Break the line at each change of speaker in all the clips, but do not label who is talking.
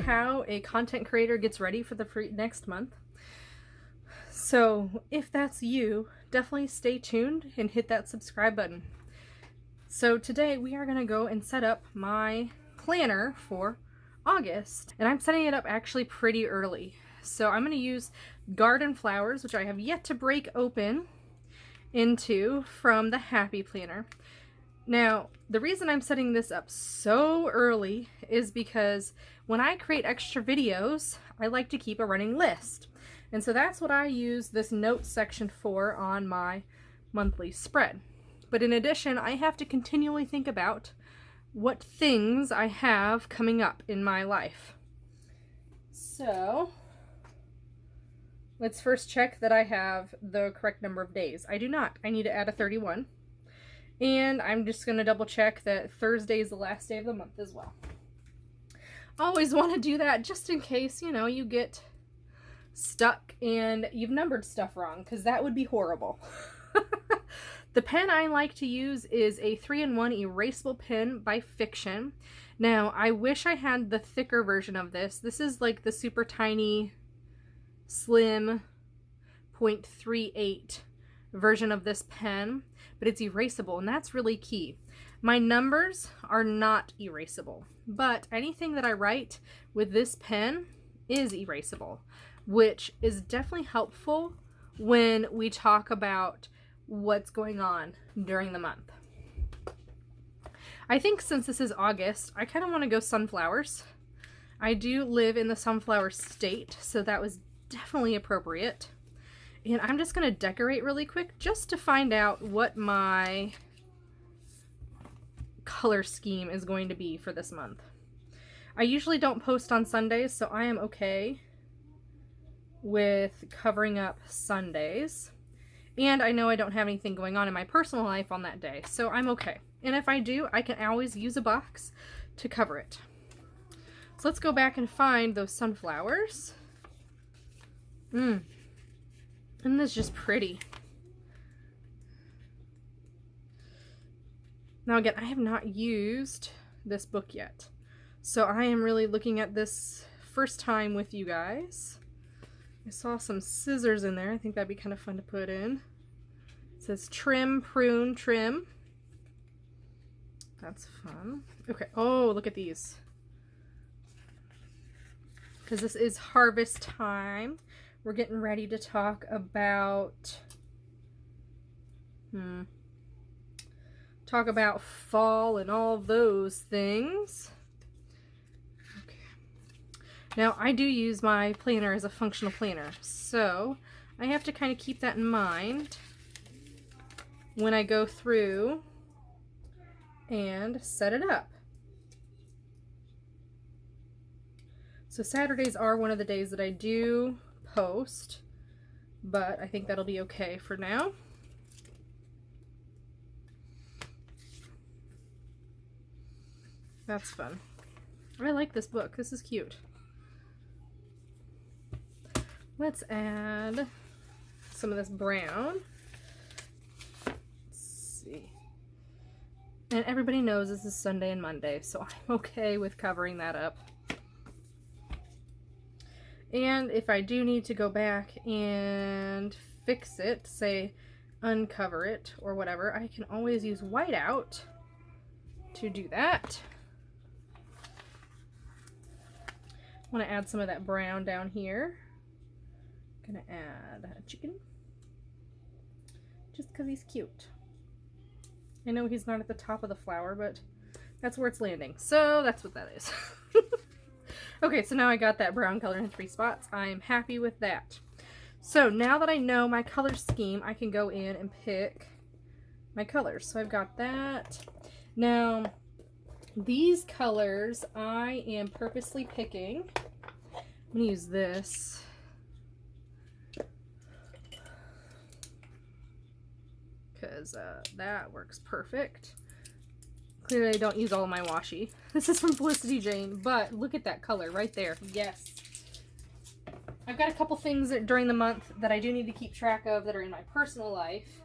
how a content creator gets ready for the next month. So if that's you, definitely stay tuned and hit that subscribe button. So today we are going to go and set up my planner for August. And I'm setting it up actually pretty early. So I'm going to use garden flowers, which I have yet to break open into from the Happy Planner. Now, the reason I'm setting this up so early is because when I create extra videos, I like to keep a running list. And so that's what I use this notes section for on my monthly spread. But in addition, I have to continually think about what things I have coming up in my life. So let's first check that I have the correct number of days. I do not. I need to add a 31. And I'm just going to double check that Thursday is the last day of the month as well. Always want to do that just in case, you know, you get stuck and you've numbered stuff wrong, because that would be horrible. The pen I like to use is a 3-in-1 erasable pen by Fiction. Now, I wish I had the thicker version of this. This is like the super tiny, slim 0.38 version of this pen, but it's erasable, and that's really key. My numbers are not erasable, but anything that I write with this pen is erasable, which is definitely helpful when we talk about what's going on during the month. I think since this is August, I kind of want to go sunflowers. I do live in the sunflower state, so that was definitely appropriate. And I'm just going to decorate really quick just to find out what my color scheme is going to be for this month. I usually don't post on Sundays, so I am okay with covering up Sundays. And I know I don't have anything going on in my personal life on that day, so I'm okay. And if I do, I can always use a box to cover it. So let's go back and find those sunflowers. Isn't this just pretty? Now again, I have not used this book yet, so I am really looking at this first time with you guys. I saw some scissors in there. I think that'd be kind of fun to put in. It says trim, prune, trim. That's fun. Okay. Oh, look at these. Because this is harvest time. We're getting ready to talk about fall and all those things. Now, I do use my planner as a functional planner, so I have to kind of keep that in mind when I go through and set it up. So Saturdays are one of the days that I do post, but I think that'll be okay for now. That's fun. I like this book. This is cute. Let's add some of this brown. Let's see. And everybody knows this is Sunday and Monday, so I'm okay with covering that up. And if I do need to go back and fix it, say uncover it or whatever, I can always use whiteout to do that. I want to add some of that brown down here. Gonna add a chicken just because he's cute. I know he's not at the top of the flower, but that's where it's landing, so that's what that is. Okay, so now I got that brown color in 3 spots. I'm happy with that. So now that I know my color scheme, I can go in and pick my colors. So I've got that. Now these colors I am purposely picking. I'm gonna use this. Because that works perfect. Clearly I don't use all of my washi. This is from Felicity Jane, but look at that color right there. Yes. I've got a couple things that, during the month that I do need to keep track of that are in my personal life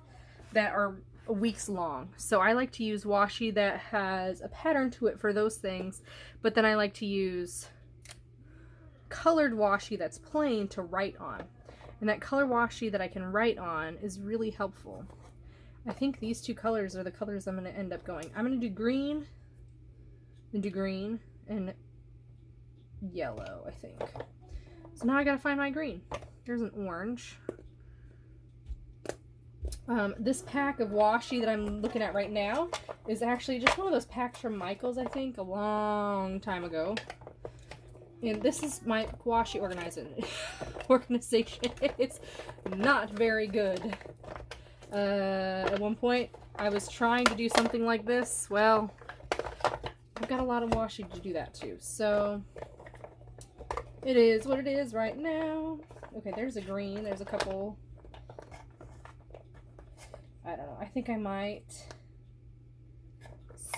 that are weeks long. So I like to use washi that has a pattern to it for those things, but then I like to use colored washi that's plain to write on. And that color washi that I can write on is really helpful. I think these two colors are the colors I'm going to end up going. I'm going to do green, and yellow, I think. So now I got to find my green. There's an orange. This pack of washi that I'm looking at right now is actually just one of those packs from Michael's, I think, a long time ago. And this is my washi organization. It's not very good. At one point, I was trying to do something like this. Well, I've got a lot of washi to do that too. So, it is what it is right now. Okay, there's a green. There's a couple. I don't know. I think I might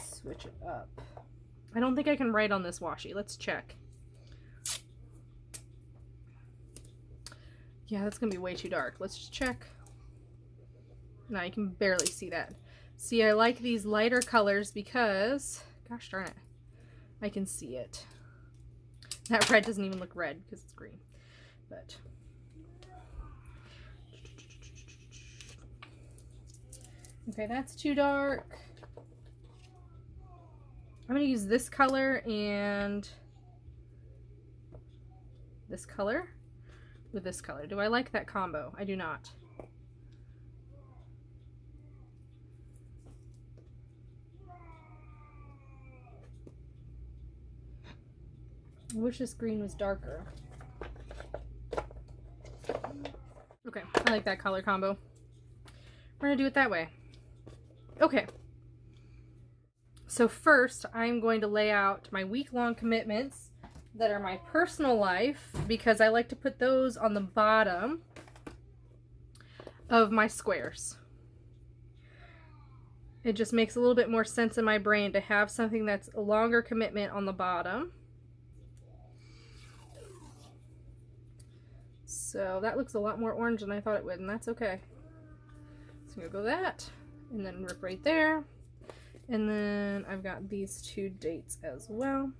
switch it up. I don't think I can write on this washi. Let's check. Yeah, that's going to be way too dark. Let's just check. Now you can barely see that. See, I like these lighter colors because, gosh darn it, I can see it. That red doesn't even look red because it's green. But okay, that's too dark. I'm going to use this color and this color with this color. Do I like that combo? I do not. I wish this green was darker. Okay, I like that color combo. We're gonna do it that way. Okay. So first, I'm going to lay out my week-long commitments that are my personal life, because I like to put those on the bottom of my squares. It just makes a little bit more sense in my brain to have something that's a longer commitment on the bottom. So that looks a lot more orange than I thought it would, and that's okay. So I'm gonna go that, and then rip right there. And then I've got these two dates as well.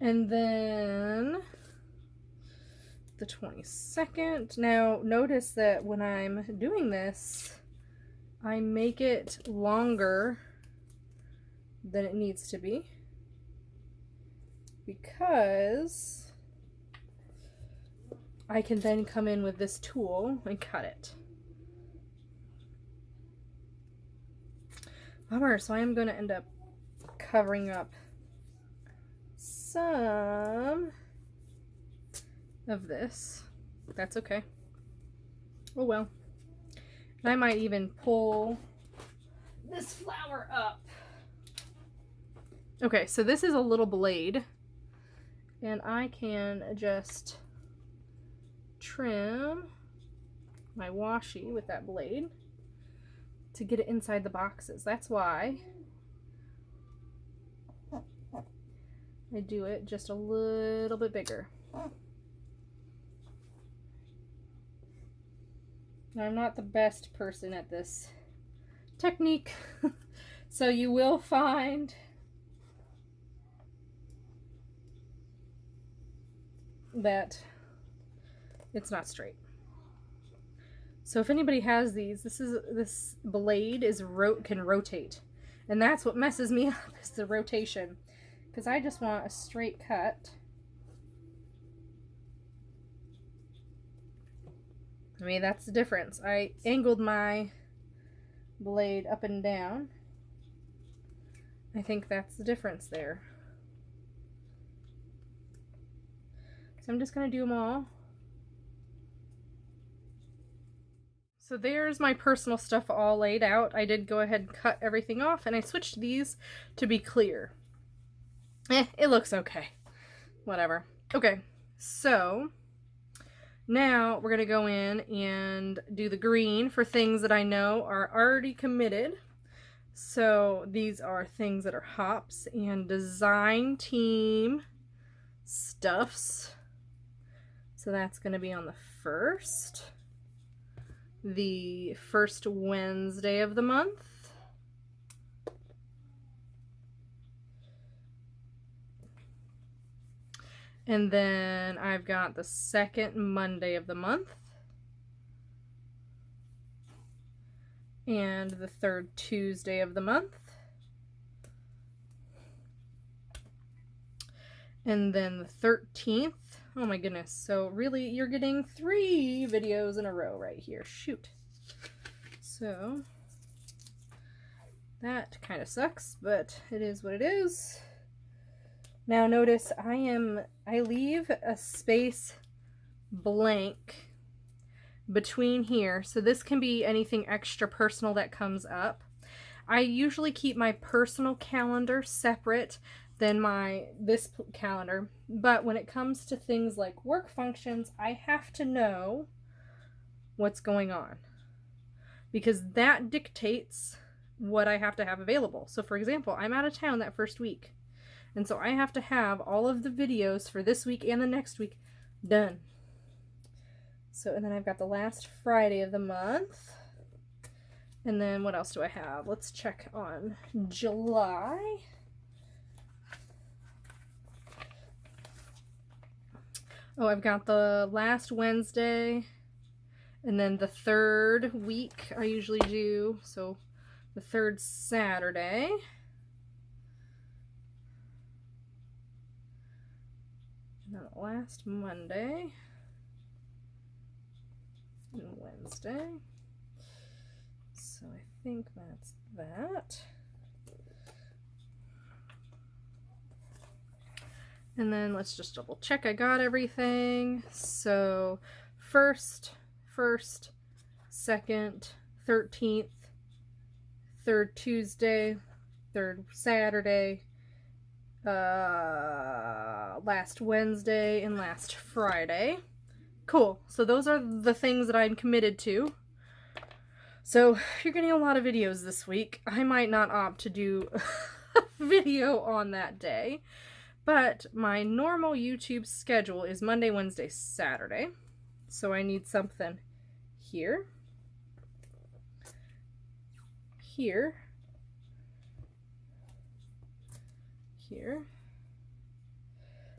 And then the 22nd. Now notice that when I'm doing this, I make it longer than it needs to be, because I can then come in with this tool and cut it. Bummer, so I am going to end up covering up some of this. That's okay. Oh well. And I might even pull this flower up. Okay, so this is a little blade, and I can just trim my washi with that blade to get it inside the boxes. That's why I do it just a little bit bigger. Now, I'm not the best person at this technique, so you will find that it's not straight. So if anybody has these, this blade can rotate, and that's what messes me up, is the rotation, because I just want a straight cut. I mean, that's the difference. I angled my blade up and down. I think that's the difference there. So I'm just going to do them all. So there's my personal stuff all laid out. I did go ahead and cut everything off, and I switched these to be clear. It looks okay. Whatever. Okay, so now we're going to go in and do the green for things that I know are already committed. So these are things that are hops and design team stuffs. So that's going to be on the 1st. The first Wednesday of the month. And then I've got the second Monday of the month. And the third Tuesday of the month. And then the 13th. Oh my goodness. So really, you're getting 3 videos in a row right here. Shoot. So that kind of sucks, but it is what it is. Now notice I leave a space blank between here. So this can be anything extra personal that comes up. I usually keep my personal calendar separate than this calendar, but when it comes to things like work functions, I have to know what's going on because that dictates what I have to have available. So for example, I'm out of town that first week, and so I have to have all of the videos for this week and the next week done. So, and then I've got the last Friday of the month. And then what else do I have? Let's check on July. Oh, I've got the last Wednesday and then the third week I usually do. So the third Saturday. And then the last Monday and Wednesday. So I think that's that. And then let's just double check I got everything. So first, second, 13th, third Tuesday, third Saturday, last Wednesday, and last Friday. Cool. So those are the things that I'm committed to. So you're getting a lot of videos this week. I might not opt to do a video on that day, but my normal YouTube schedule is Monday, Wednesday, Saturday. So I need something here, here, here.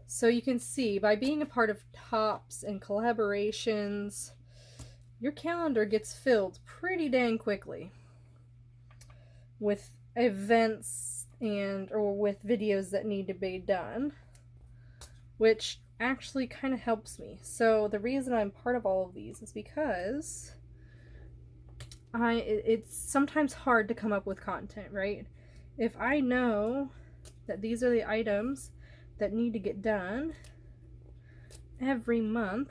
So you can see by being a part of tops and collaborations, your calendar gets filled pretty dang quickly with events or with videos that need to be done, which actually kind of helps me. So the reason I'm part of all of these is because it's sometimes hard to come up with content, right? If I know that these are the items that need to get done every month,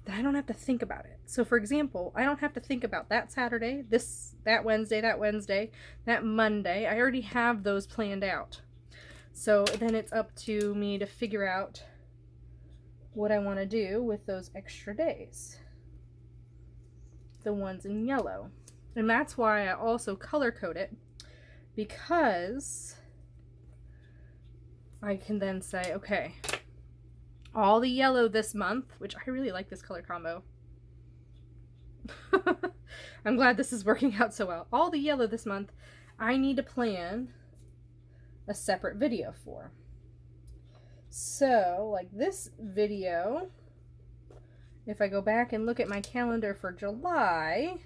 then I don't have to think about it. So for example, I don't have to think about that Saturday, that Wednesday, that Monday. I already have those planned out. So then it's up to me to figure out what I want to do with those extra days. The ones in yellow. And that's why I also color code it, because I can then say, okay, all the yellow this month, which I really like this color combo. I'm glad this is working out so well. All the yellow this month, I need to plan a separate video for. So, like this video, if I go back and look at my calendar for July,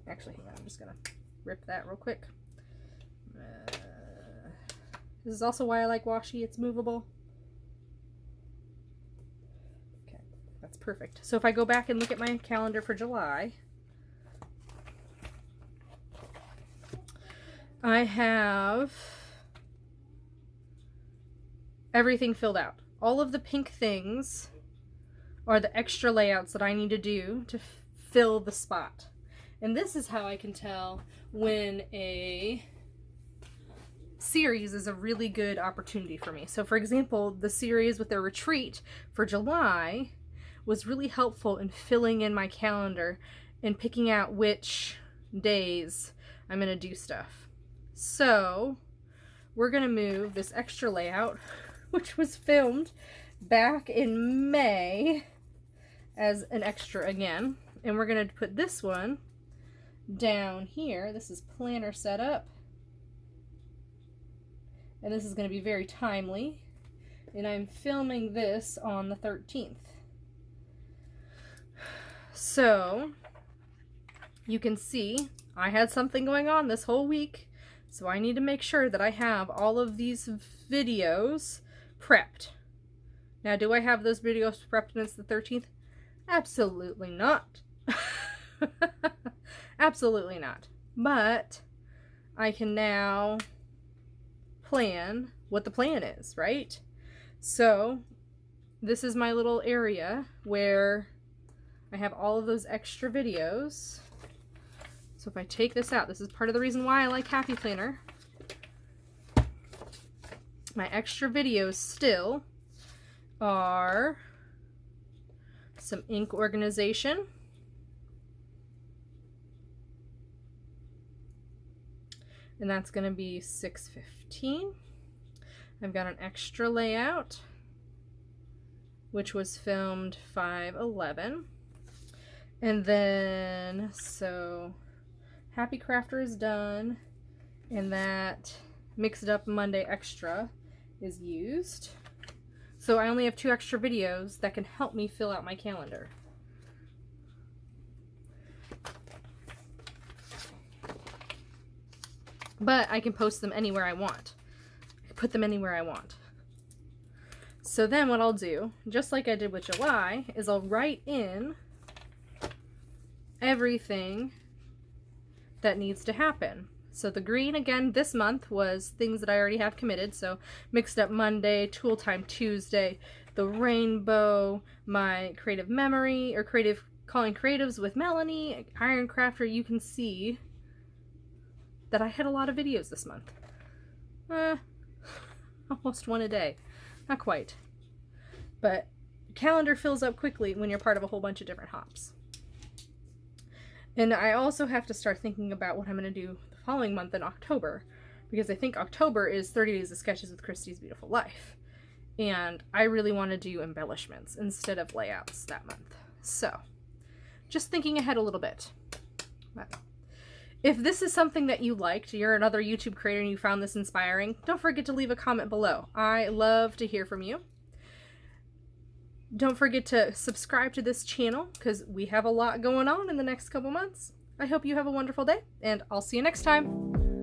actually, hang on, I'm just gonna rip that real quick. This is also why I like washi, it's movable. Okay, that's perfect. So if I go back and look at my calendar for July, I have everything filled out. All of the pink things are the extra layouts that I need to do to fill the spot. And this is how I can tell when a series is a really good opportunity for me. So for example, the series with their retreat for July was really helpful in filling in my calendar and picking out which days I'm going to do stuff. So we're going to move this extra layout, which was filmed back in May, as an extra again. And we're going to put this one down here. This is planner setup. and this is going to be very timely, and I'm filming this on the 13th. So you can see I had something going on this whole week, so I need to make sure that I have all of these videos prepped. Now, do I have those videos prepped since the 13th? Absolutely not. Absolutely not. But I can now plan what the plan is, right? So this is my little area where I have all of those extra videos. So if I take this out, this is part of the reason why I like Happy Planner. My extra videos still are some ink organization, and that's going to be 615. I've got an extra layout, which was filmed 511. And then, so Happy Crafter is done, and that Mix It Up Monday Extra is used. So I only have 2 extra videos that can help me fill out my calendar. But I can post them anywhere I want. I can put them anywhere I want. So then what I'll do, just like I did with July, is I'll write in everything that needs to happen. So the green, again, this month was things that I already have committed. So Mixed Up Monday, Tool Time Tuesday, the rainbow, my creative memory, or creative calling creatives with Melanie, Iron Crafter. You can see that I had a lot of videos this month. Almost one a day. Not quite. But calendar fills up quickly when you're part of a whole bunch of different hops. And I also have to start thinking about what I'm going to do the following month in October, because I think October is 30 Days of Sketches with Christy's Beautiful Life. And I really want to do embellishments instead of layouts that month. So, just thinking ahead a little bit. But if this is something that you liked, you're another YouTube creator and you found this inspiring, don't forget to leave a comment below. I love to hear from you. Don't forget to subscribe to this channel because we have a lot going on in the next couple months. I hope you have a wonderful day, and I'll see you next time.